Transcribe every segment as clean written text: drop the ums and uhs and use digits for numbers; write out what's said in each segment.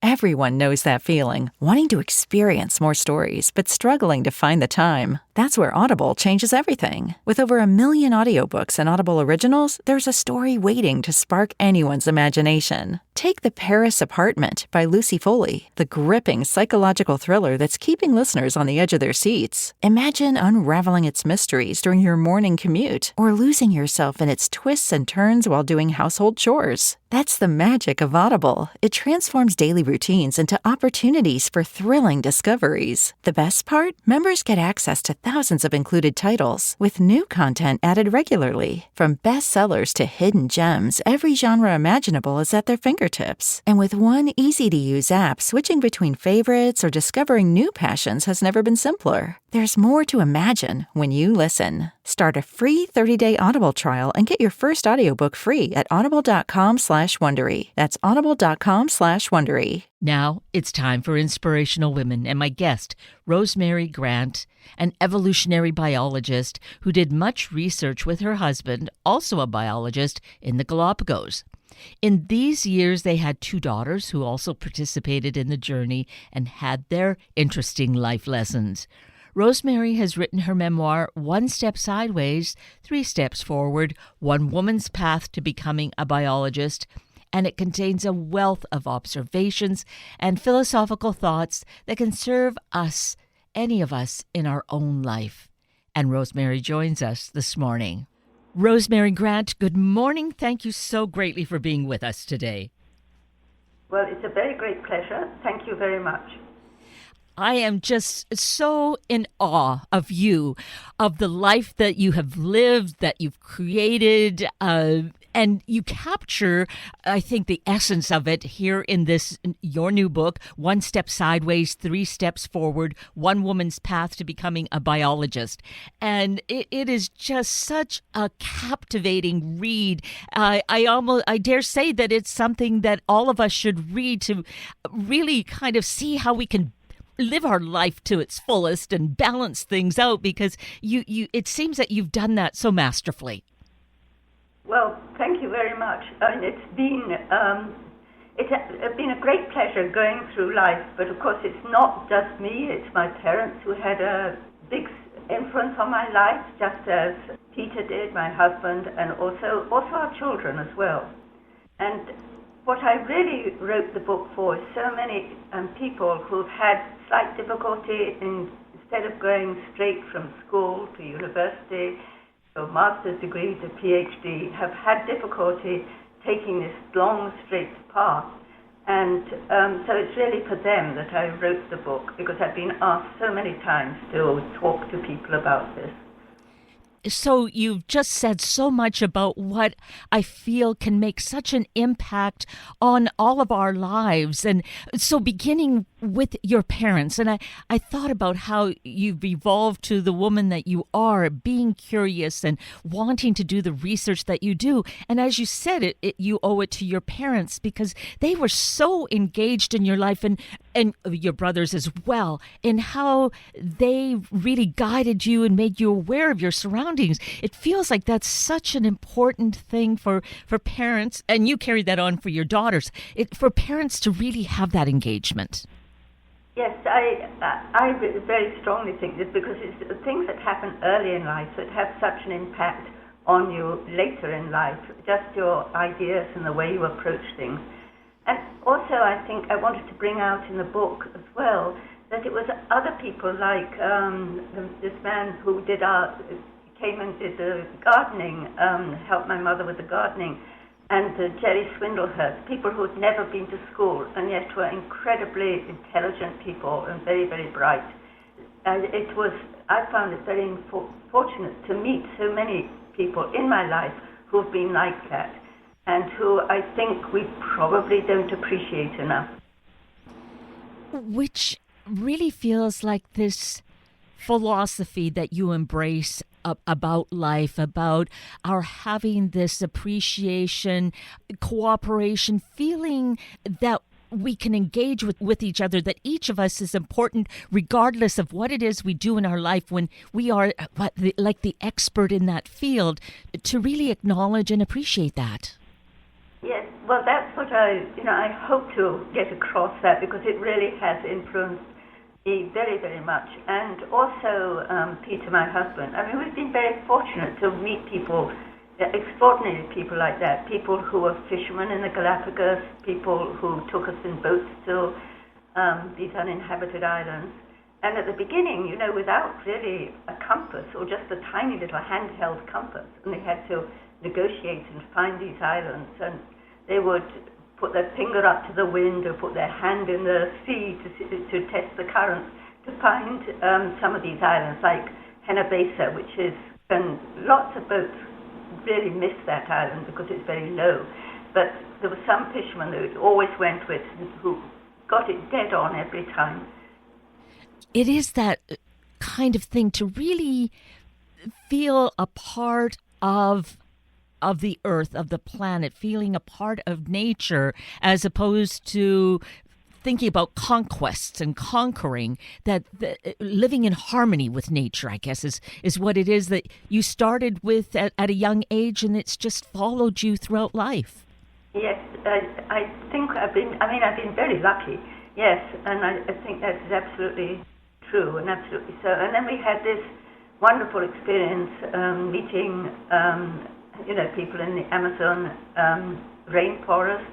Everyone knows that feeling, wanting to experience more stories, but struggling to find the time. That's where Audible changes everything. With over 1 million audiobooks and Audible originals, there's a story waiting to spark anyone's imagination. Take The Paris Apartment by Lucy Foley, the gripping psychological thriller that's keeping listeners on the edge of their seats. Imagine unraveling its mysteries during your morning commute, or losing yourself in its twists and turns while doing household chores. That's the magic of Audible. It transforms daily routines into opportunities for thrilling discoveries. The best part? Members get access to thousands of included titles, with new content added regularly. From bestsellers to hidden gems, every genre imaginable is at their fingertips. And with one easy-to-use app, switching between favorites or discovering new passions has never been simpler. There's more to imagine when you listen. Start a free 30-day Audible trial and get your first audiobook free at audible.com/Wondery. That's audible.com/Wondery. Now it's time for Inspirational Women and my guest, Rosemary Grant, an evolutionary biologist who did much research with her husband, also a biologist, in the Galapagos. In these years, they had 2 daughters who also participated in the journey and had their interesting life lessons. Rosemary has written her memoir, 1 Step Sideways, 3 Steps Forward, One Woman's Path to Becoming a Biologist, and it contains a wealth of observations and philosophical thoughts that can serve us, any of us, in our own life. And Rosemary joins us this morning. Rosemary Grant, good morning. Thank you so greatly for being with us today. Well, it's a very great pleasure. Thank you very much. I am just so in awe of you, of the life that you have lived, that you've created, and you capture, I think, the essence of it here in this, your new book, 1 Step Sideways, 3 Steps Forward, One Woman's Path to Becoming a Biologist. And it is just such a captivating read. I dare say that it's something that all of us should read to really kind of see how we can live our life to its fullest and balance things out, because it seems that you've done that so masterfully. Well, thank you very much. It's been a great pleasure going through life, but of course it's not just me, it's my parents who had a big influence on my life, just as Peter did, my husband, and also our children as well. And what I really wrote the book for is so many people who've had slight difficulty instead of going straight from school to university, or master's degree to PhD, have had difficulty taking this long, straight path. And so it's really for them that I wrote the book, because I've been asked so many times to talk to people about this. So you've just said so much about what I feel can make such an impact on all of our lives. And so beginning with your parents, and I thought about how you've evolved to the woman that you are, being curious and wanting to do the research that you do. And as you said, you owe it to your parents, because they were so engaged in your life, and your brothers as well, in how they really guided you and made you aware of your surroundings. It feels like that's such an important thing for parents, and you carry that on for your daughters, for parents to really have that engagement. Yes, I very strongly think this, because it's things that happen early in life that have such an impact on you later in life, just your ideas and the way you approach things. And also I think I wanted to bring out in the book as well that it was other people like this man who came and did the gardening, helped my mother with the gardening, and Jerry Swindlehurst, people who had never been to school and yet were incredibly intelligent people and very, very bright. And I found it very fortunate to meet so many people in my life who have been like that, and who I think we probably don't appreciate enough. Which really feels like this philosophy that you embrace about life, about our having this appreciation, cooperation, feeling that we can engage with each other, that each of us is important regardless of what it is we do in our life, when we are like the expert in that field, to really acknowledge and appreciate that. Yes, well, that's what I hope to get across that, because it really has influenced me very, very much. And also, Peter, my husband, I mean, we've been very fortunate to meet people, extraordinary people like that, people who were fishermen in the Galapagos, people who took us in boats to these uninhabited islands. And at the beginning, without really a compass or just a tiny little handheld compass, and they had to negotiate and find these islands, and they would put their finger up to the wind or put their hand in the sea to test the currents to find some of these islands, like Henabesa, which is, and lots of boats really miss that island because it's very low. But there were some fishermen who always went with, who got it dead on every time. It is that kind of thing to really feel a part of the earth, of the planet, feeling a part of nature, as opposed to thinking about conquests and conquering, that living in harmony with nature, I guess, is what it is that you started with at a young age, and it's just followed you throughout life. Yes, I think I've been very lucky, yes, and I think that is absolutely true and absolutely so. And then we had this wonderful experience meeting people in the Amazon rainforest,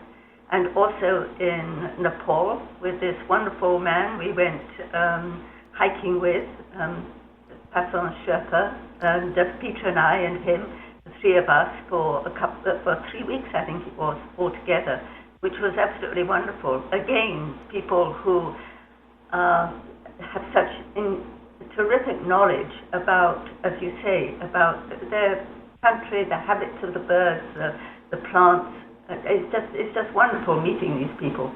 and also in Nepal with this wonderful man we went hiking with, Passon Sherpa, and just Peter and I and him, the three of us, for 3 weeks, I think it was, altogether, which was absolutely wonderful. Again, people who have such terrific knowledge about, as you say, about their country, the habits of the birds, the plants. It's just wonderful meeting these people.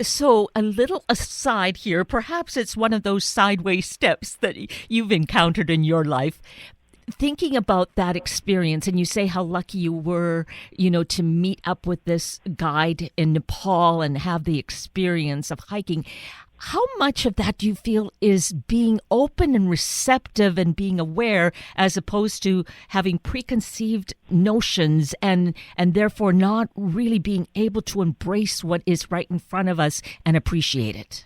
So, a little aside here, perhaps it's one of those sideways steps that you've encountered in your life. Thinking about that experience, and you say how lucky you were, to meet up with this guide in Nepal and have the experience of hiking. How much of that do you feel is being open and receptive and being aware, as opposed to having preconceived notions and therefore not really being able to embrace what is right in front of us and appreciate it?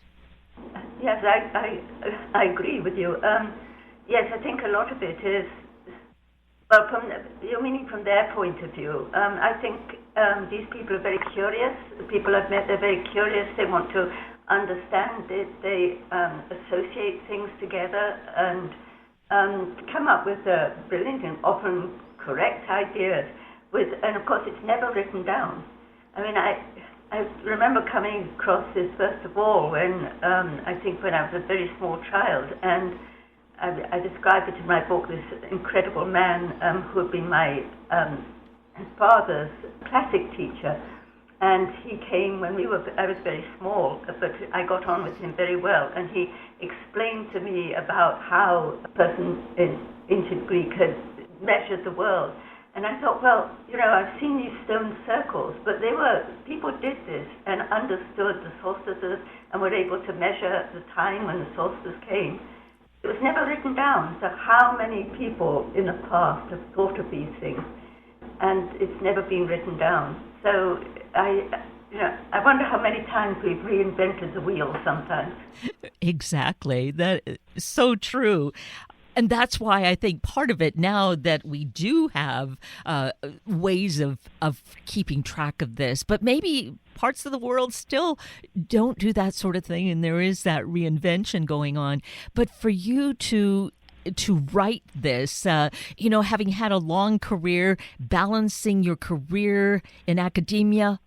Yes, I agree with you. Yes, I think a lot of it is, well, from their point of view. I think these people are very curious. The people I've met, they're very curious. They want to understand it. They associate things together and come up with brilliant and often correct ideas. And of course, it's never written down. I mean, I remember coming across this first of all when I think when I was a very small child, and I describe it in my book, this incredible man who had been my father's classic teacher. And he came when I was very small, but I got on with him very well. And he explained to me about how a person in ancient Greek had measured the world. And I thought, well, I've seen these stone circles, but people did this and understood the solstices and were able to measure the time when the solstice came. It was never written down. So how many people in the past have thought of these things? And it's never been written down. So I wonder how many times we've reinvented the wheel sometimes. Exactly. That is so true. And that's why I think part of it, now that we do have ways of keeping track of this, but maybe parts of the world still don't do that sort of thing, and there is that reinvention going on. But for you to write this, having had a long career, balancing your career in academia,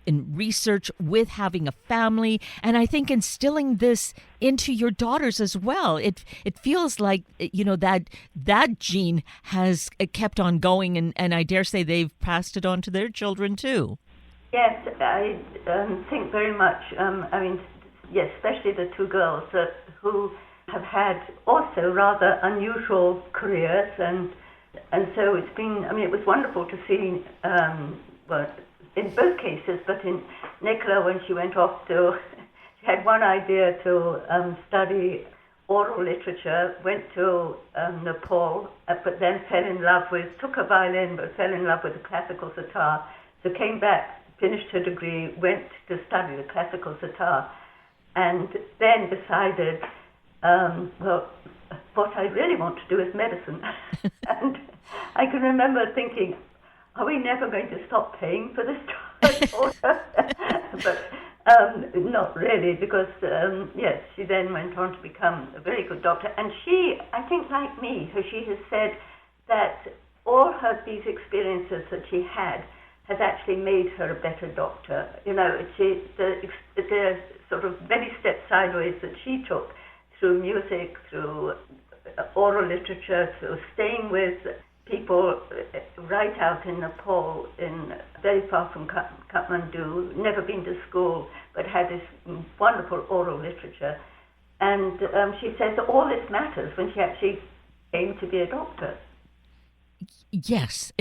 in research, with having a family, and I think instilling this into your daughters as well. It feels like, that gene has kept on going, and I dare say they've passed it on to their children too. Yes, I think very much. Yes, especially the two girls who have had also rather unusual careers, and so it's been, it was wonderful to see, in both cases, but in Nicola, when she went off she had one idea to study oral literature, went to Nepal, but then took a violin, but fell in love with the classical sitar. So came back, finished her degree, went to study the classical sitar, and then decided, what I really want to do is medicine. And I can remember thinking, are we never going to stop paying for this daughter? But not really, because, yes, she then went on to become a very good doctor. And she, I think like me, she has said that all these experiences that she had has actually made her a better doctor. You know, the sort of many steps sideways that she took through music, through oral literature, through staying with people right out in Nepal, very far from Kathmandu, never been to school, but had this wonderful oral literature. And she says that all this matters when she actually came to be a doctor. Yes,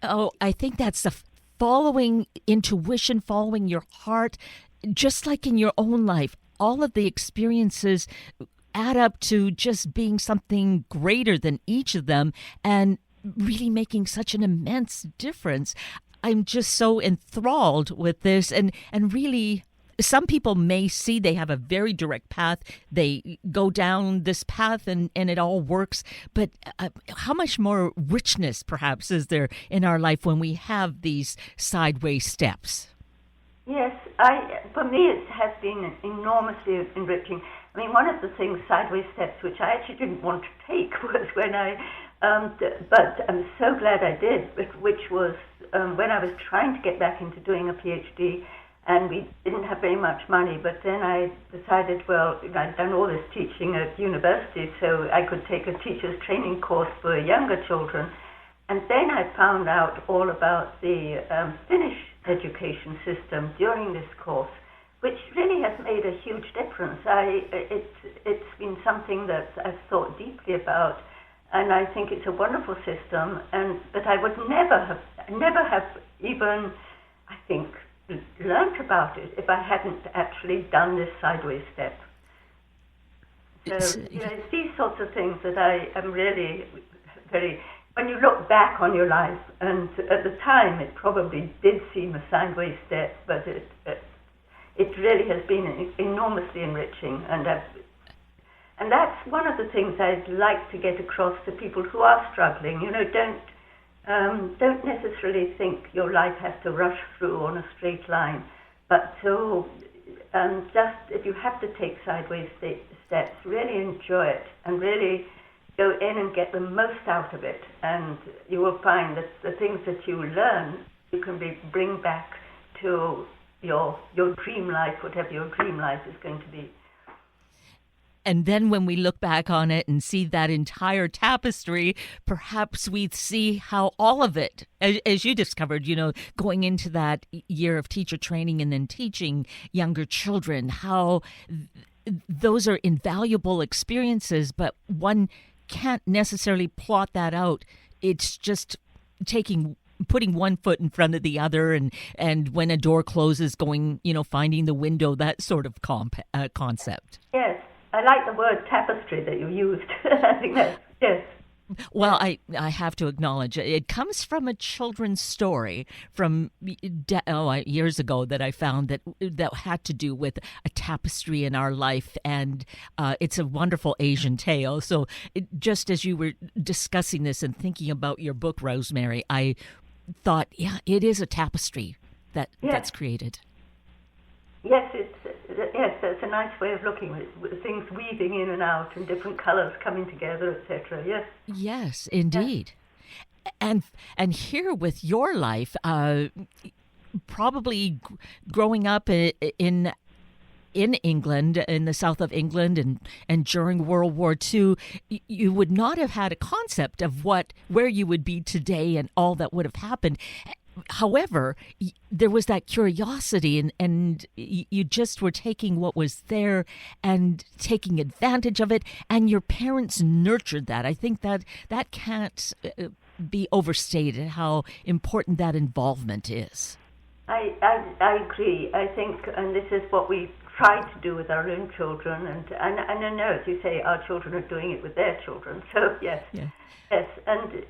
I think that's the following intuition, following your heart, just like in your own life. All of the experiences add up to just being something greater than each of them and really making such an immense difference. I'm just so enthralled with this, and really, some people may see they have a very direct path. They go down this path and it all works. But how much more richness, perhaps, is there in our life when we have these sideways steps? Yes, for me it has been enormously enriching. I mean, one of the things, sideways steps, which I actually didn't want to take, was when but I'm so glad I did, which was when I was trying to get back into doing a PhD, and we didn't have very much money, but then I decided, well, I'd done all this teaching at university, so I could take a teacher's training course for younger children. And then I found out all about the Finnish education system during this course, which really has made a huge difference. It's been something that I've thought deeply about, and I think it's a wonderful system. But I would never have even, I think, learnt about it if I hadn't actually done this sideways step. So it's these sorts of things that I am really very. When you look back on your life, and at the time it probably did seem a sideways step, but it really has been enormously enriching, and that's one of the things I'd like to get across to people who are struggling. You know, don't necessarily think your life has to rush through on a straight line, but to just, if you have to take sideways steps, really enjoy it and really go in and get the most out of it, and you will find that the things that you learn, you can bring back to your dream life, whatever your dream life is going to be. And then when we look back on it and see that entire tapestry, perhaps we see how all of it, as you discovered, you know, going into that year of teacher training and then teaching younger children, how those are invaluable experiences, but one can't necessarily plot that out. It's just putting one foot in front of the other, and when a door closes, going, you know, finding the window, that sort of concept. Yes, I like the word tapestry that you used. I think that's, yes. Well, I have to acknowledge it comes from a children's story from years ago that I found that had to do with a tapestry in our life, and it's a wonderful Asian tale. So just as you were discussing this and thinking about your book, Rosemary, I thought, yeah, it is a tapestry that's created. Yes, that's a nice way of looking at it, with things weaving in and out and different colors coming together, etc. Yes. Yes, indeed. Yeah. And here with your life, probably growing up in England, in the south of England, and during World War II, you would not have had a concept of where you would be today and all that would have happened. However, there was that curiosity, and you just were taking what was there and taking advantage of it, and your parents nurtured that. I think that can't be overstated, how important that involvement is. I agree. I think, and this is what we try to do with our own children, and I know, as you say, our children are doing it with their children. So yes, Yeah. yes, and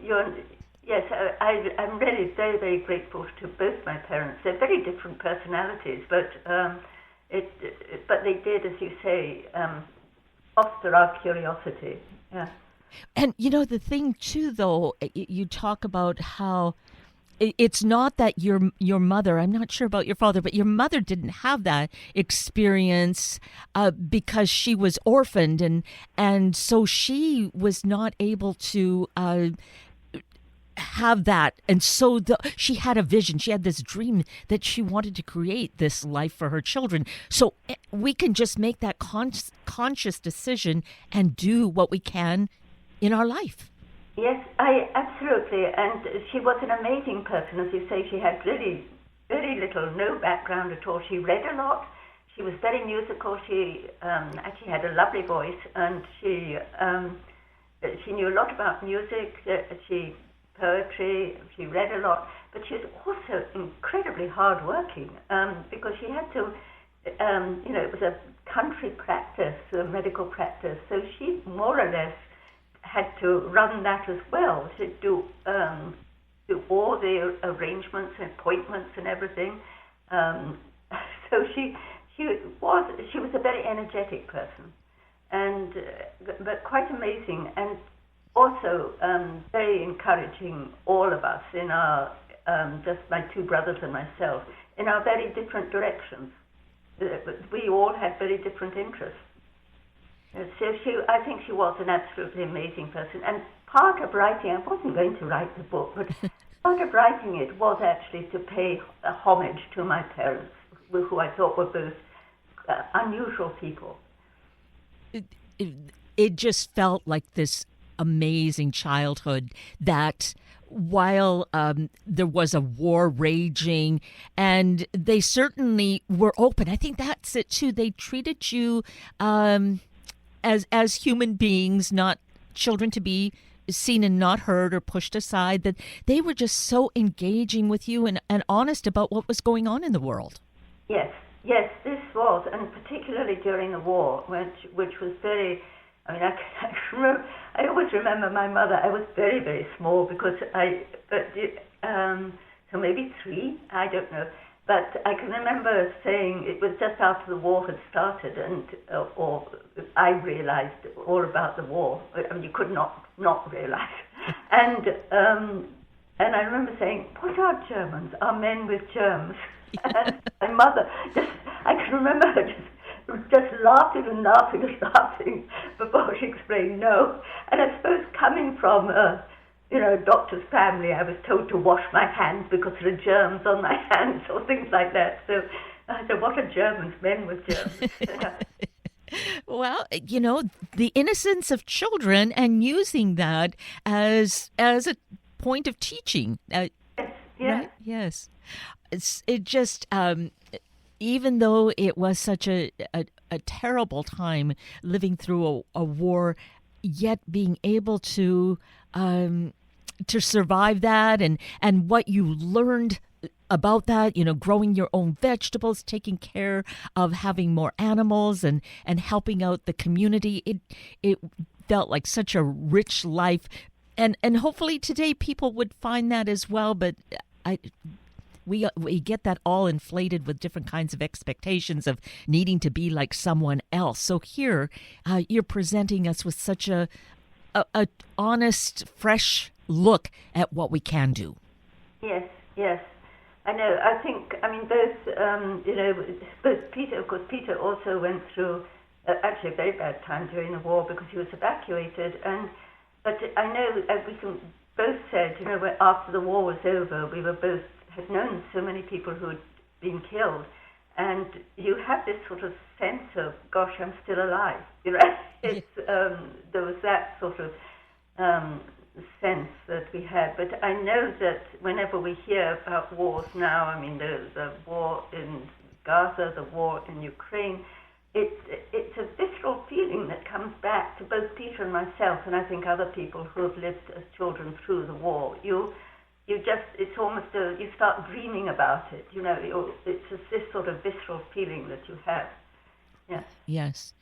yes, I'm really very, very grateful to both my parents. They're very different personalities, but they did, as you say, foster our curiosity. Yeah. And the thing too, though, you talk about how it's not that your mother, I'm not sure about your father, but your mother didn't have that experience because she was orphaned, and so she was not able to have that. And so she had a vision. She had this dream that she wanted to create this life for her children. So we can just make that conscious decision and do what we can in our life. Yes, absolutely. And she was an amazing person. As you say, she had really, very little, no background at all. She read a lot. She was very musical. She actually had a lovely voice, and she knew a lot about music. Poetry. She read a lot, but she was also incredibly hardworking because she had to. It was a country practice, a medical practice, so she more or less had to run that as well, to do all the arrangements and appointments and everything. So she was a very energetic person, and but quite amazing, and also very encouraging all of us in our just my two brothers and myself in our very different directions. We all had very different interests. So I think she was an absolutely amazing person. And part of writing, I wasn't going to write the book, but part of writing it was actually to pay homage to my parents, who I thought were both unusual people. It just felt like this amazing childhood that while there was a war raging, and they certainly were open. I think that's it too. They treated you as human beings, not children to be seen and not heard or pushed aside, that they were just so engaging with you and honest about what was going on in the world. Yes, this was, and particularly during the war, which was very, I always remember my mother. I was very, very small because so maybe 3, I don't know. But I can remember saying it was just after the war had started, and or I realized all about the war. I mean, you could not realize. And I remember saying, "What are Germans? Are men with germs?" And my mother I can remember her just laughing and laughing and laughing before she explained no. And I suppose coming from a doctor's family, I was told to wash my hands because there are germs on my hands or things like that. So I said, what are Germans? Men with germs. Well, the innocence of children and using that as a point of teaching. Yes. Right? Yes. It just, even though it was such a terrible time living through a war, yet being able to survive that and what you learned about that, growing your own vegetables, taking care of having more animals and helping out the community. It felt like such a rich life. And hopefully today people would find that as well. But we get that all inflated with different kinds of expectations of needing to be like someone else. So here you're presenting us with such a honest, fresh look at what we can do. Yes. I know. I think, both Peter, of course, Peter also went through actually a very bad time during the war because he was evacuated. But I know we both said, after the war was over, we were both had known so many people who had been killed, and you have this sort of sense of, gosh, I'm still alive. It's there was that sort of sense that we had. But I know that whenever we hear about wars now, the war in Gaza, the war in Ukraine, it's a visceral feeling that comes back to both Peter and myself, and I think other people who have lived as children through the war. It's almost you start dreaming about it. It's just this sort of visceral feeling that you have. Yes. Yes.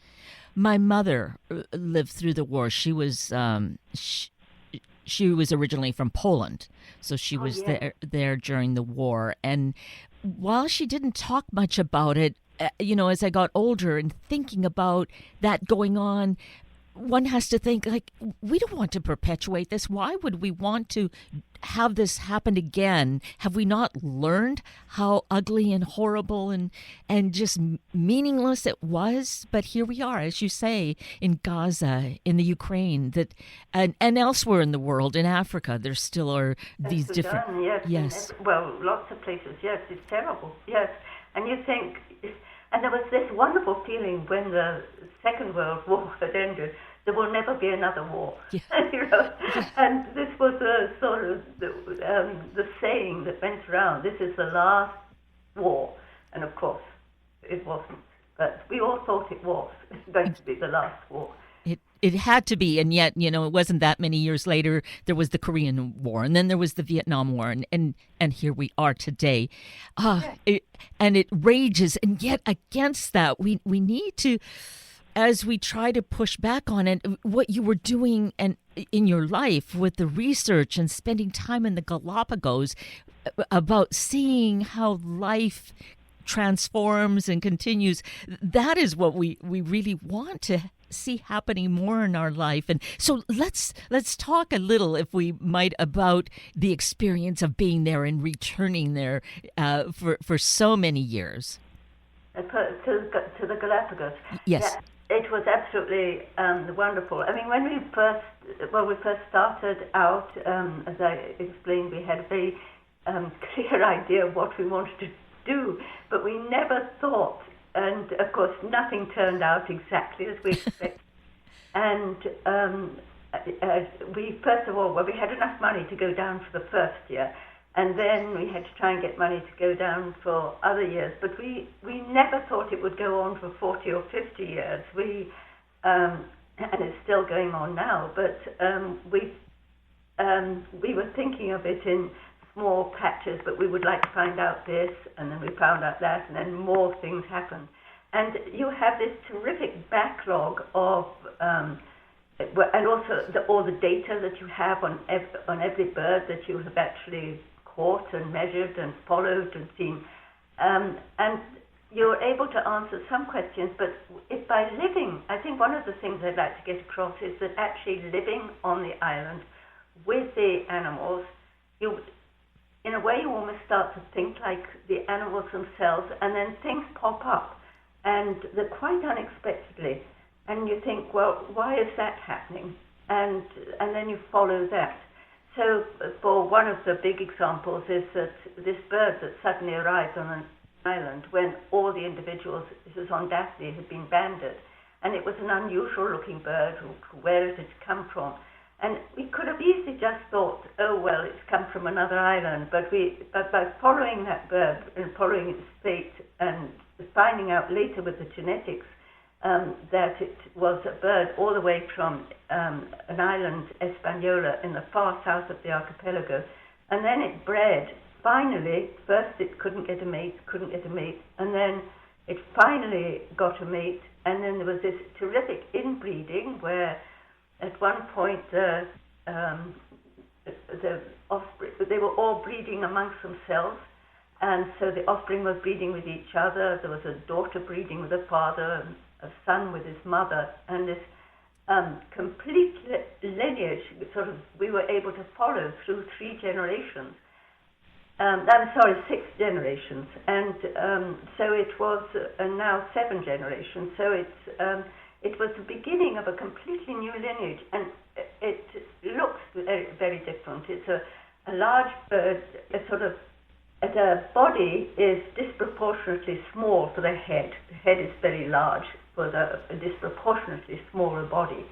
My mother lived through the war. She was originally from Poland, so she Oh, was yes. there during the war. And while she didn't talk much about it, as I got older and thinking about that going on, one has to think, like, we don't want to perpetuate this. Why would we want to have this happen again? Have we not learned how ugly and horrible and just meaningless it was? But here we are, as you say, in Gaza, in the Ukraine, and elsewhere in the world, in Africa, there still are these Sudan, different. yes. Yes. Well, lots of places, yes. It's terrible, yes. And you think, and there was this wonderful feeling when the Second World War had ended, there will never be another war. Yeah. Yeah. And this was a sort of the saying that went around, this is the last war. And of course, it wasn't. But we all thought it was going to be the last war. It had to be, and yet, it wasn't that many years later. There was the Korean War, and then there was the Vietnam War, and here we are today. And it rages, and yet against that, we need to, as we try to push back on it, what you were doing and in your life with the research and spending time in the Galapagos about seeing how life transforms and continues. That is what we really want to see happening more in our life. And so let's talk a little, if we might, about the experience of being there and returning there for so many years. To the Galapagos. Yes. Yeah, it was absolutely wonderful. I mean, when we first started out, as I explained, we had a very clear idea of what we wanted to do, but we never thought, and of course nothing turned out exactly as we expected. And we first of all, we had enough money to go down for the first year, and then we had to try and get money to go down for other years. But we never thought it would go on for 40 or 50 years. And it's still going on now. But we were thinking of it in small patches, but we would like to find out this, and then we found out that, and then more things happened. And you have this terrific backlog of, and also all the data that you have on every bird that you have actually caught and measured and followed and seen. And you're able to answer some questions, but if by living, I think one of the things I'd like to get across is that actually living on the island with the animals, in a way, you almost start to think like the animals themselves, and then things pop up, and they're quite unexpectedly, and you think, well, why is that happening? And then you follow that. So, for one of the big examples is that this bird that suddenly arrived on an island when all the individuals, this was on Daphne, had been banded, and it was an unusual-looking bird. Where did it come from? And we could have easily just thought, oh, well, it's come from another island. But by following that bird and following its fate and finding out later with the genetics that it was a bird all the way from an island, Hispaniola, in the far south of the archipelago. And then it bred. Finally, first it couldn't get a mate, and then it finally got a mate. And then there was this terrific inbreeding where at one point, the offspring, they were all breeding amongst themselves, and so the offspring was breeding with each other. There was a daughter breeding with a father, a son with his mother, and this complete lineage we were able to follow through 6 generations. And so it was now 7 generations. So it was the beginning of a completely new lineage, and it looks very, very different. It's a large bird, the body is disproportionately small for the head. The head is very large for a disproportionately smaller body.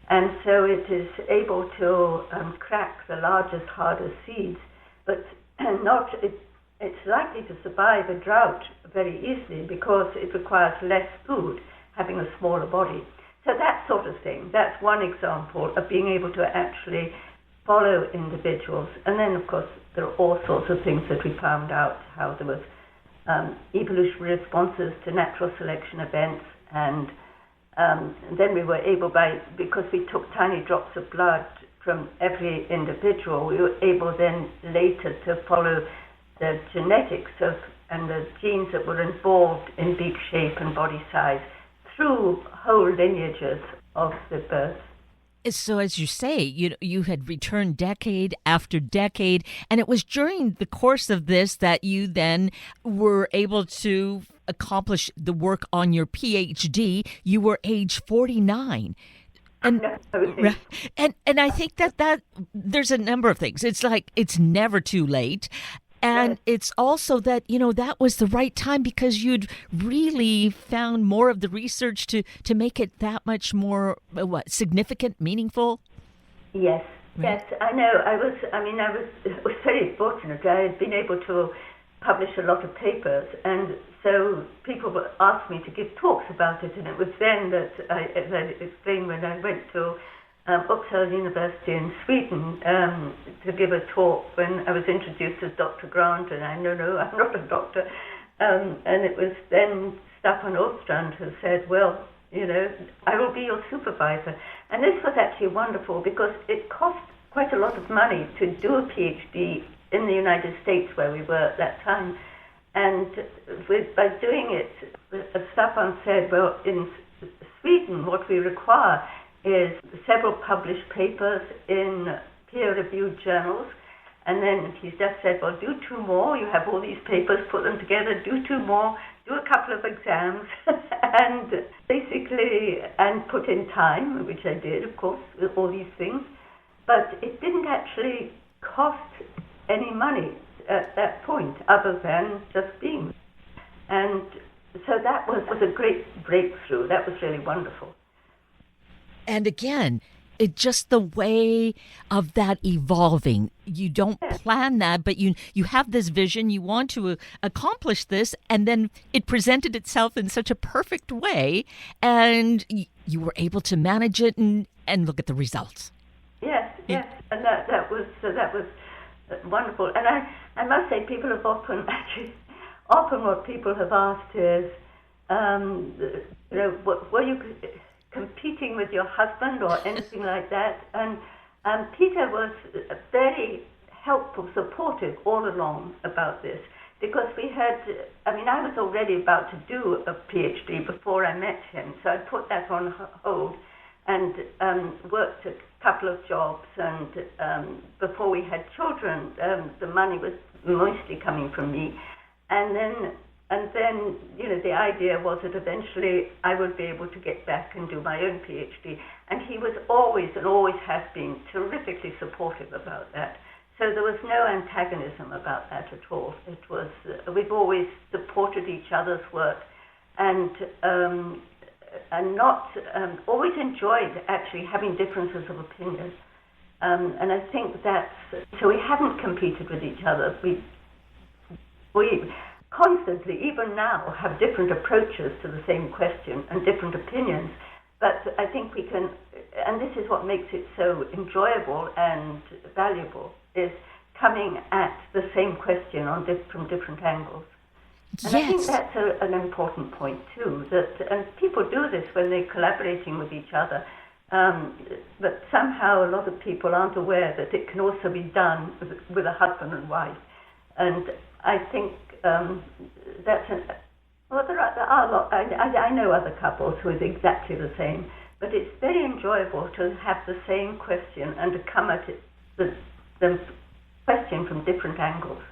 And so it is able to crack the largest, hardest seeds, but it's likely to survive a drought very easily because it requires less food, having a smaller body. So that sort of thing, that's one example of being able to actually follow individuals. And then, of course, there are all sorts of things that we found out, how there was evolutionary responses to natural selection events, And then we were able, because we took tiny drops of blood from every individual, we were able then later to follow the genetics and the genes that were involved in beak shape and body size through whole lineages of the birds. So as you say, you had returned decade after decade, and it was during the course of this that you then were able to accomplish the work on your PhD. You were age 49. And I think that there's a number of things. It's like it's never too late. And it's also that, that was the right time because you'd really found more of the research to make it that much more, significant, meaningful? Yes, right. Yes, I know. I was very fortunate. I had been able to publish a lot of papers, and so people would ask me to give talks about it, and it was then that I explained when I went to Uppsala University in Sweden to give a talk when I was introduced as Dr. Grant, and I'm not a doctor. And it was then Staffan Åstrand who said, well, I will be your supervisor. And this was actually wonderful because it cost quite a lot of money to do a PhD in the United States where we were at that time. And by doing it, Staffan said, well, in Sweden what we require is several published papers in peer-reviewed journals. And then he just said, well, do 2 more. You have all these papers, put them together, do 2 more, do a couple of exams, and basically, and put in time, which I did, of course, with all these things. But it didn't actually cost any money at that point, other than just being. And so that was a great breakthrough. That was really wonderful. And again, it's just the way of that evolving. You don't plan that, but you have this vision, you want to accomplish this, and then it presented itself in such a perfect way, and you were able to manage it and look at the results. Yes, and that was wonderful. And I must say, people have often what people have asked is, were you competing with your husband or anything like that? And Peter was very helpful, supportive all along about this, because I was already about to do a PhD before I met him, so I put that on hold and worked a couple of jobs, and before we had children, the money was mostly coming from me, and then the idea was that eventually I would be able to get back and do my own PhD. And he was always, and always has been, terrifically supportive about that. So there was no antagonism about that at all. It was, we've always supported each other's work and always enjoyed actually having differences of opinion. And I think so we haven't competed with each other. We constantly, even now, have different approaches to the same question and different opinions. But I think we can, and this is what makes it so enjoyable and valuable, is coming at the same question from different angles. And yes. I think that's an important point too, and people do this when they're collaborating with each other, but somehow a lot of people aren't aware that it can also be done with a husband and wife. And I think there are a lot. I know other couples who is exactly the same, but it's very enjoyable to have the same question and to come at it, the question from different angles.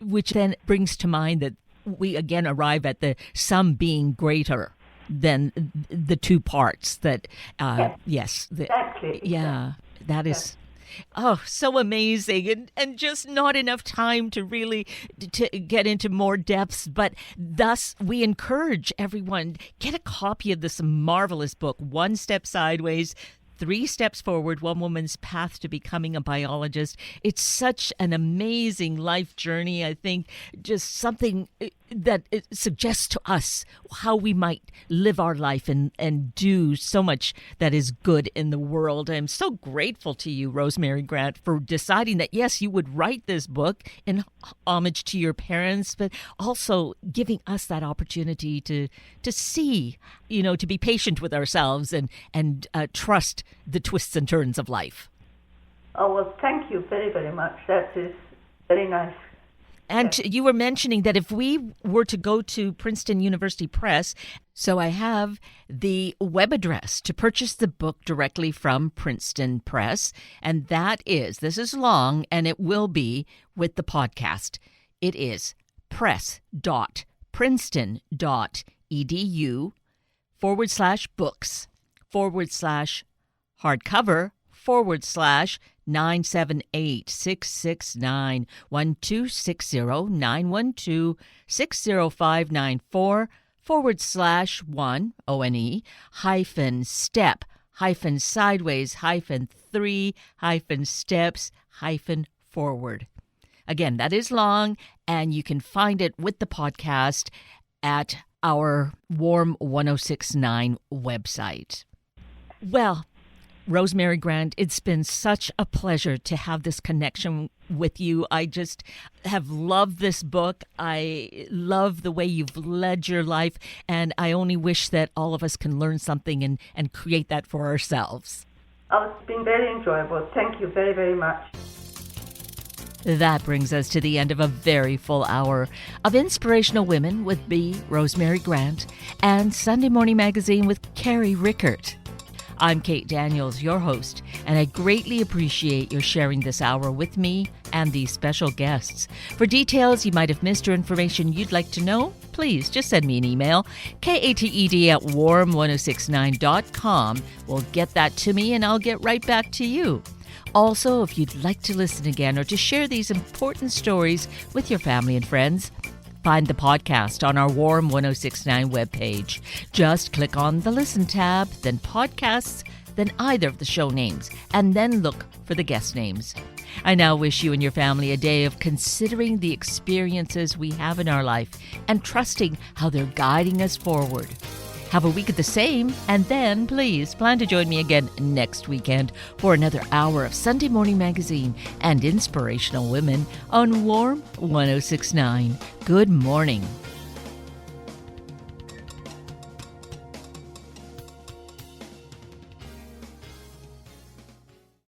Which then brings to mind that we again arrive at the sum being greater than the 2 parts. That exactly. Yeah, that is. Oh, so amazing, and just not enough time to really to get into more depths, but thus we encourage everyone, get a copy of this marvelous book, One Step Sideways, 3 Steps Forward, One Woman's Path to Becoming a Biologist. It's such an amazing life journey, I think, just something that it suggests to us how we might live our life and do so much that is good in the world. I'm so grateful to you, Rosemary Grant, for deciding that, yes, you would write this book in homage to your parents, but also giving us that opportunity to see, to be patient with ourselves and trust the twists and turns of life. Oh, well, thank you very, very much. That is very nice. And you were mentioning that if we were to go to Princeton University Press, so I have the web address to purchase the book directly from Princeton Press, and this is long, and it will be with the podcast. It is press.princeton.edu/books/hardcover/ 978-669-1260912-60594 /1-step-sideways-3-steps-forward. Again, that is long, and you can find it with the podcast at our Warm 1069 website. Well, Rosemary Grant, it's been such a pleasure to have this connection with you. I just have loved this book. I love the way you've led your life, and I only wish that all of us can learn something and create that for ourselves. Oh, it's been very enjoyable. Thank you very, very much. That brings us to the end of a very full hour of Inspirational Women with Rosemary Grant and Sunday Morning Magazine with Carrie Rickert. I'm Kate Daniels, your host, and I greatly appreciate your sharing this hour with me and these special guests. For details you might have missed or information you'd like to know, please just send me an email, kated@warm1069.com. We'll get that to me and I'll get right back to you. Also, if you'd like to listen again or to share these important stories with your family and friends, find the podcast on our Warm 1069 webpage. Just click on the Listen tab, then Podcasts, then either of the show names, and then look for the guest names. I now wish you and your family a day of considering the experiences we have in our life and trusting how they're guiding us forward. Have a week of the same, and then please plan to join me again next weekend for another hour of Sunday Morning Magazine and Inspirational Women on Warm 1069. Good morning.